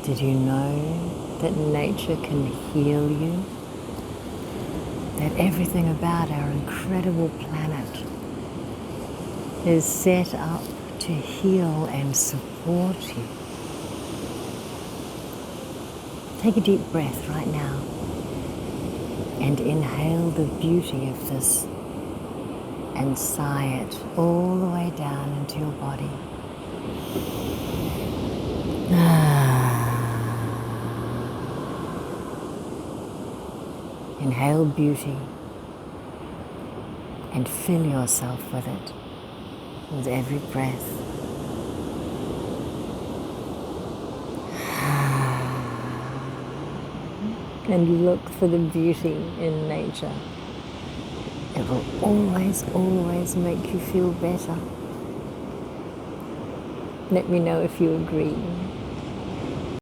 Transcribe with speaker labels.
Speaker 1: Did you know that nature can heal you? That everything about our incredible planet is set up to heal and support you. Take a deep breath right now and inhale the beauty of this and sigh it all the way down into your body. Inhale beauty and fill yourself with it with every breath. And look for the beauty in nature. It will always, always make you feel better. Let me know if you agree.